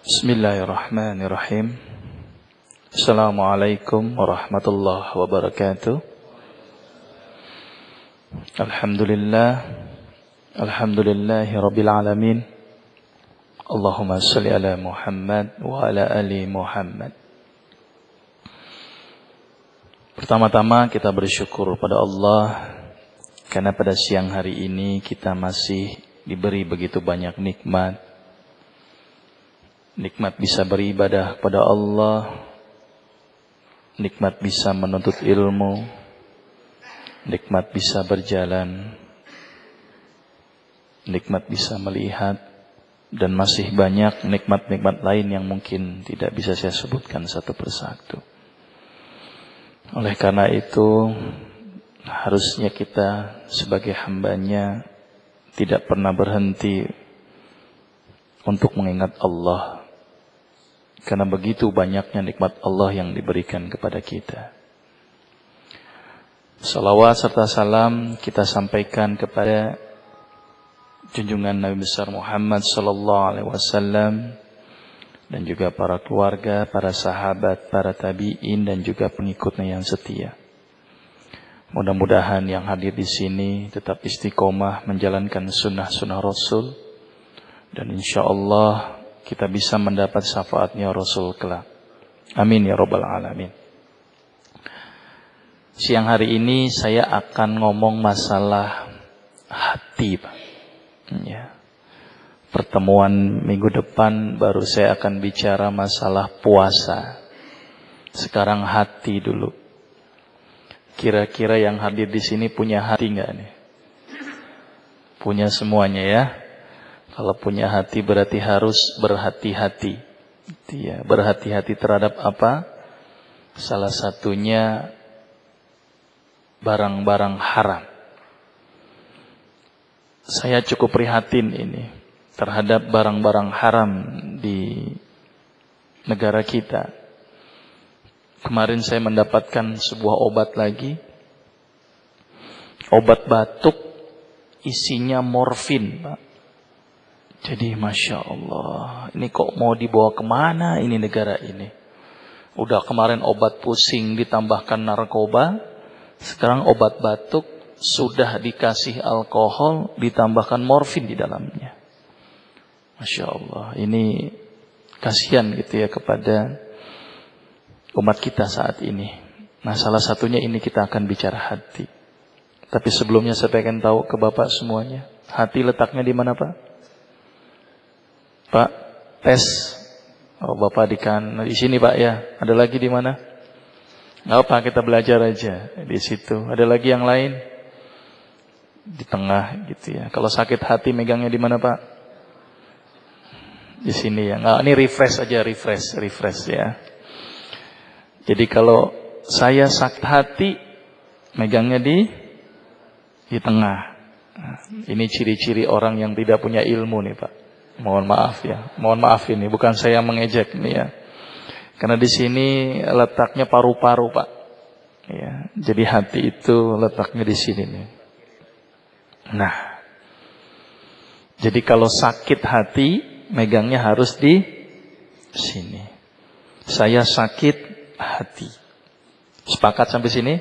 Bismillahirrahmanirrahim. Assalamualaikum warahmatullahi wabarakatuh. Alhamdulillahi rabbil alamin. Allahumma salli ala Muhammad wa ala ali Muhammad. Pertama-tama kita bersyukur pada Allah karena pada siang hari ini kita masih diberi begitu banyak nikmat. Nikmat bisa beribadah pada Allah, nikmat bisa menuntut ilmu, nikmat bisa berjalan, nikmat bisa melihat, dan masih banyak nikmat-nikmat lain yang mungkin tidak bisa saya sebutkan satu persatu. Oleh karena itu, harusnya kita sebagai hambanya tidak pernah berhenti untuk mengingat Allah. Karena begitu banyaknya nikmat Allah yang diberikan kepada kita. Salawat serta salam kita sampaikan kepada junjungan Nabi besar Muhammad sallallahu alaihi wasallam dan juga para keluarga, para sahabat, para tabi'in dan juga pengikutnya yang setia. Mudah-mudahan yang hadir di sini tetap istiqomah menjalankan sunnah-sunnah Rasul dan insyaallah kita bisa mendapat syafaatnya Rasul kelak. Amin ya rabbal alamin. Siang hari ini saya akan ngomong masalah hati, Pak. Ya. Pertemuan minggu depan baru saya akan bicara masalah puasa. Sekarang hati dulu. Kira-kira yang hadir di sini punya hati enggak nih? Punya semuanya ya. Kalau punya hati berarti harus berhati-hati. Ya, berhati-hati terhadap apa? Salah satunya barang-barang haram. Saya cukup prihatin ini terhadap barang-barang haram di negara kita. Kemarin saya mendapatkan sebuah obat lagi. Obat batuk isinya morfin, Pak. Jadi Masya Allah, ini kok mau dibawa kemana ini negara ini? Udah kemarin obat pusing ditambahkan narkoba, sekarang obat batuk sudah dikasih alkohol ditambahkan morfin di dalamnya. Masya Allah, ini kasihan gitu ya kepada umat kita saat ini. Nah salah satunya ini kita akan bicara hati. Tapi sebelumnya saya pengen tahu ke Bapak semuanya, hati letaknya di mana Pak? Pak, tes. Oh, Bapak di sini Pak ya. Ada lagi di mana? Enggak apa, kita belajar aja di situ. Ada lagi yang lain? Di tengah gitu ya. Kalau sakit hati megangnya di mana Pak? Di sini ya. Enggak, ini refresh aja, refresh ya. Jadi kalau saya sakit hati megangnya di tengah. Nah, ini ciri-ciri orang yang tidak punya ilmu nih Pak. Mohon maaf ya, mohon maaf ini bukan saya mengejek nih ya. Karena di sini letaknya paru-paru Pak. Ya, jadi hati itu letaknya di sini nih. Nah, jadi kalau sakit hati megangnya harus di sini. Saya sakit hati. Sepakat sampai sini?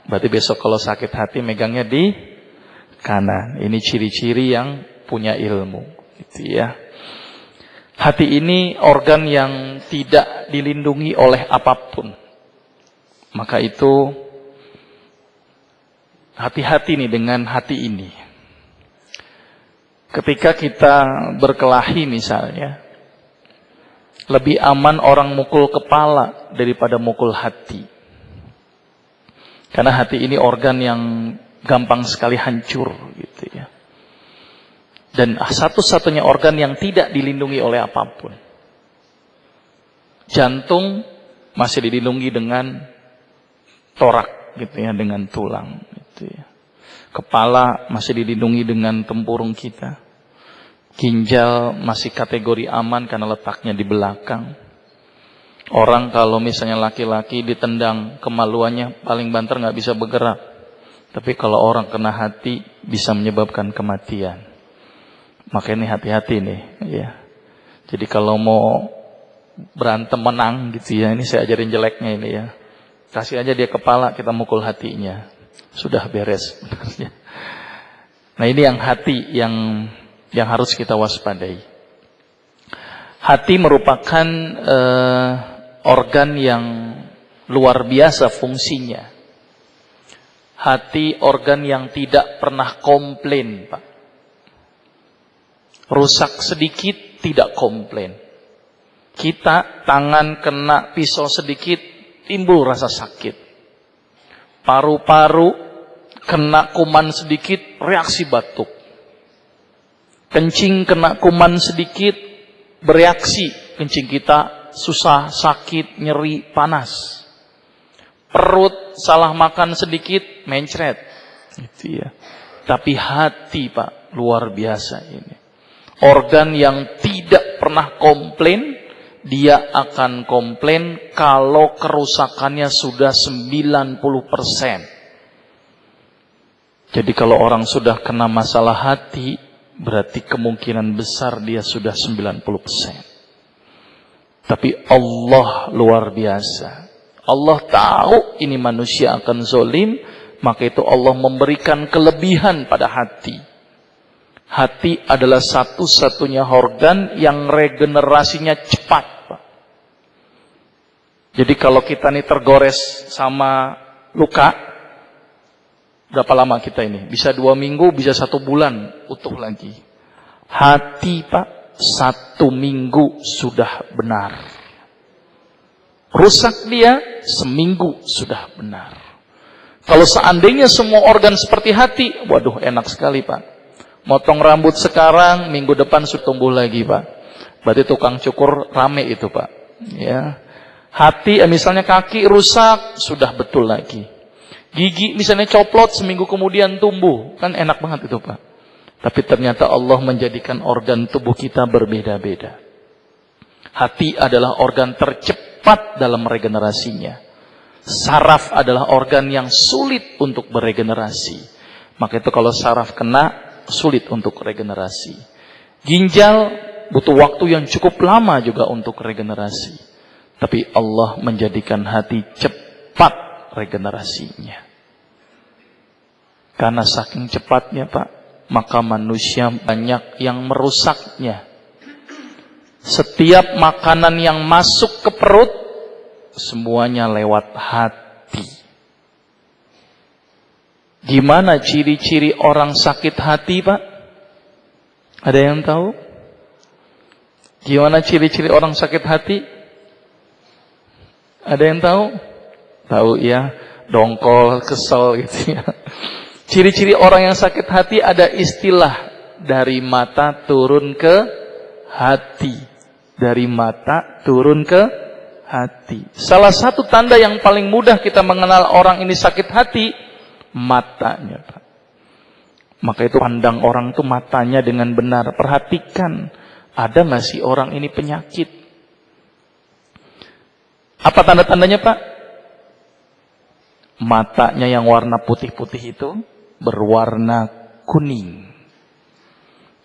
Berarti besok kalau sakit hati megangnya di kanan. Ini ciri-ciri yang punya ilmu. Gitu ya. Hati ini organ yang tidak dilindungi oleh apapun. Maka itu hati-hati nih dengan hati ini. Ketika kita berkelahi misalnya, lebih aman orang mukul kepala daripada mukul hati. Karena hati ini organ yang gampang sekali hancur gitu ya. Dan satu-satunya organ yang tidak dilindungi oleh apapun. Jantung masih dilindungi dengan torak gitu ya, dengan tulang gitu ya. Kepala masih dilindungi dengan tempurung kita. Ginjal masih kategori aman karena letaknya di belakang. Orang kalau misalnya laki-laki ditendang, kemaluannya paling banter nggak bisa bergerak. Tapi kalau orang kena hati bisa menyebabkan kematian. Maka ini hati-hati nih, ya. Jadi kalau mau berantem menang gitu ya, ini saya ajarin jeleknya ini ya. Kasih aja dia kepala, kita mukul hatinya. Sudah beres sebenarnya. Nah ini yang hati yang harus kita waspadai. Hati merupakan organ yang luar biasa fungsinya. Hati organ yang tidak pernah komplain, Pak. Rusak sedikit tidak komplain. Kita tangan kena pisau sedikit timbul rasa sakit. Paru-paru kena kuman sedikit reaksi batuk. Kencing kena kuman sedikit bereaksi. Kencing kita susah, sakit, nyeri, panas. Perut salah makan sedikit mencret. Gitu ya. Tapi hati, Pak, luar biasa ini. Organ yang tidak pernah komplain, dia akan komplain kalau kerusakannya sudah 90%. Jadi kalau orang sudah kena masalah hati, berarti kemungkinan besar dia sudah 90%. Tapi Allah luar biasa. Allah tahu ini manusia akan zalim, maka itu Allah memberikan kelebihan pada hati. Hati adalah satu-satunya organ yang regenerasinya cepat, Pak. Jadi kalau kita nih tergores sama luka, berapa lama kita ini? Bisa 2 minggu, bisa 1 bulan utuh lagi. Hati, Pak, 1 minggu sudah benar. Rusak dia, seminggu sudah benar. Kalau seandainya semua organ seperti hati, waduh enak sekali, Pak. Motong rambut sekarang, minggu depan sudah tumbuh lagi, Pak. Berarti tukang cukur rame itu, Pak. Ya. Hati, misalnya kaki rusak, sudah betul lagi. Gigi misalnya coplot, seminggu kemudian tumbuh. Kan enak banget itu, Pak. Tapi ternyata Allah menjadikan organ tubuh kita berbeda-beda. Hati adalah organ tercepat dalam regenerasinya. Saraf adalah organ yang sulit untuk beregenerasi. Maka itu kalau saraf kena, sulit untuk regenerasi. Ginjal butuh waktu yang cukup lama juga untuk regenerasi. Tapi Allah menjadikan hati cepat regenerasinya. Karena saking cepatnya, Pak, maka manusia banyak yang merusaknya. Setiap makanan yang masuk ke perut, semuanya lewat hati. Gimana ciri-ciri orang sakit hati, Pak? Ada yang tahu? Gimana ciri-ciri orang sakit hati? Ada yang tahu? Tahu ya, dongkol, kesel gitu ya. Ciri-ciri orang yang sakit hati ada istilah dari mata turun ke hati. Dari mata turun ke hati. Salah satu tanda yang paling mudah kita mengenal orang ini sakit hati, matanya, Pak. Maka itu pandang orang itu matanya dengan benar. Perhatikan, ada nggak sih orang ini penyakit? Apa tanda-tandanya, Pak? Matanya yang warna putih-putih itu berwarna kuning.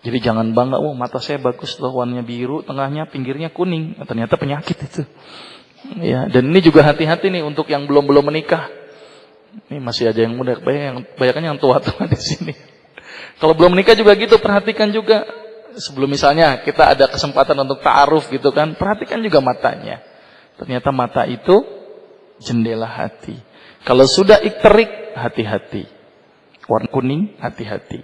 Jadi jangan bangga, oh mata saya bagus loh, warnanya biru, tengahnya, pinggirnya kuning. Ternyata penyakit itu. Ya, dan ini juga hati-hati nih untuk yang belum menikah. Ini masih aja yang muda, banyak yang tua-tua di sini. Kalau belum menikah juga gitu, perhatikan juga. Sebelum misalnya kita ada kesempatan untuk ta'aruf gitu kan, perhatikan juga matanya. Ternyata mata itu jendela hati. Kalau sudah ikterik, hati-hati. Warna kuning, hati-hati.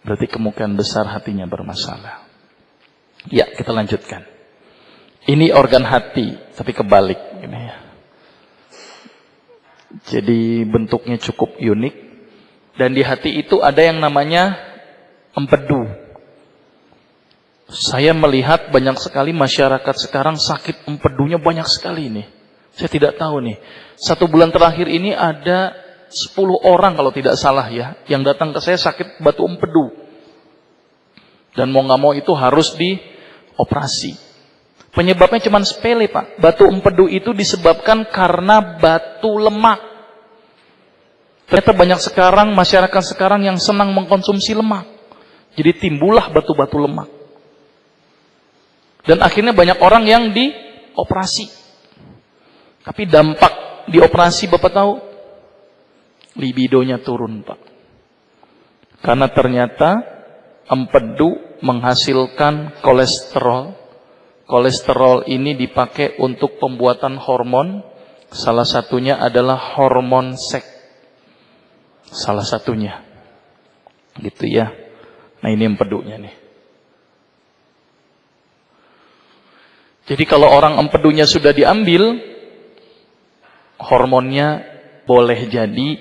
Berarti kemungkinan besar hatinya bermasalah. Ya, kita lanjutkan. Ini organ hati, tapi kebalik. Ini ya. Jadi bentuknya cukup unik. Dan di hati itu ada yang namanya empedu. Saya melihat banyak sekali masyarakat sekarang sakit empedunya banyak sekali nih. Saya tidak tahu nih. 1 bulan terakhir ini ada 10 orang kalau tidak salah ya, yang datang ke saya sakit batu empedu. Dan mau gak mau itu harus dioperasi. Penyebabnya cuma sepele, Pak. Batu empedu itu disebabkan karena batu lemak. Ternyata banyak sekarang, masyarakat sekarang yang senang mengkonsumsi lemak. Jadi timbullah batu-batu lemak. Dan akhirnya banyak orang yang dioperasi. Tapi dampak dioperasi Bapak tahu? Libidonya turun, Pak. Karena ternyata empedu menghasilkan kolesterol. Kolesterol ini dipakai untuk pembuatan hormon. Salah satunya adalah hormon seks. Salah satunya. Gitu ya. Nah ini empedunya nih. Jadi kalau orang empedunya sudah diambil, hormonnya boleh jadi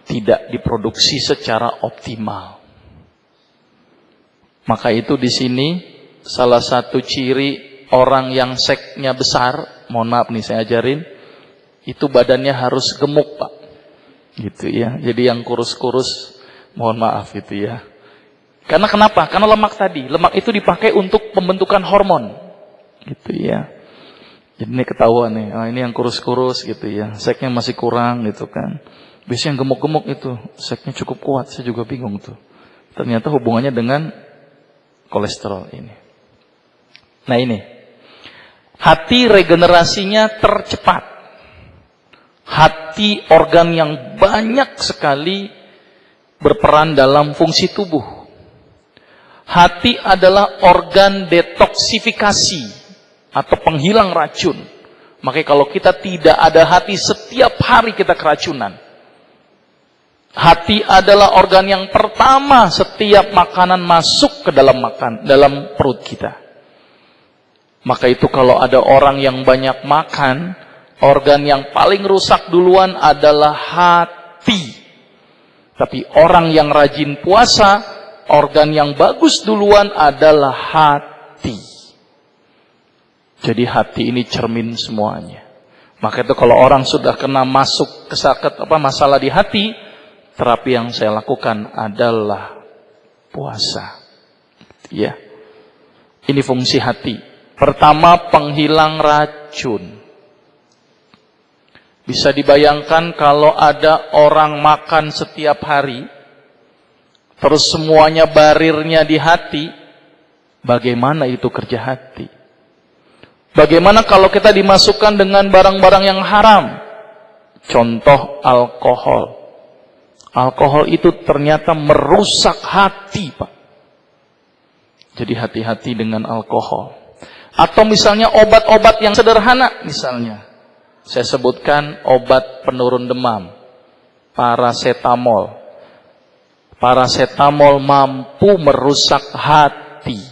tidak diproduksi secara optimal. Maka itu di sini salah satu ciri orang yang seksnya besar, mohon maaf nih saya ajarin, itu badannya harus gemuk, Pak. Gitu ya. Jadi yang kurus-kurus, mohon maaf gitu ya. Karena kenapa? Karena lemak tadi. Lemak itu dipakai untuk pembentukan hormon. Gitu ya. Jadi ini ketahuan nih, ini yang kurus-kurus gitu ya. Seksnya masih kurang gitu kan. Biasanya yang gemuk-gemuk itu, seksnya cukup kuat. Saya juga bingung tuh. Ternyata hubungannya dengan kolesterol ini. Nah ini. Hati regenerasinya tercepat. Hati organ yang banyak sekali berperan dalam fungsi tubuh. Hati adalah organ detoksifikasi atau penghilang racun. Makanya kalau kita tidak ada hati, setiap hari kita keracunan. Hati adalah organ yang pertama setiap makanan masuk ke dalam perut kita. Maka itu kalau ada orang yang banyak makan, organ yang paling rusak duluan adalah hati. Tapi orang yang rajin puasa, organ yang bagus duluan adalah hati. Jadi hati ini cermin semuanya. Maka itu kalau orang sudah kena masuk ke masalah di hati, terapi yang saya lakukan adalah puasa. Ya. Ini fungsi hati. Pertama, penghilang racun. Bisa dibayangkan kalau ada orang makan setiap hari, terus semuanya barirnya di hati, bagaimana itu kerja hati? Bagaimana kalau kita dimasukkan dengan barang-barang yang haram? Contoh alkohol. Alkohol itu ternyata merusak hati, Pak. Jadi hati-hati dengan alkohol. Atau misalnya obat-obat yang sederhana, misalnya. Saya sebutkan obat penurun demam. Parasetamol. Parasetamol mampu merusak hati.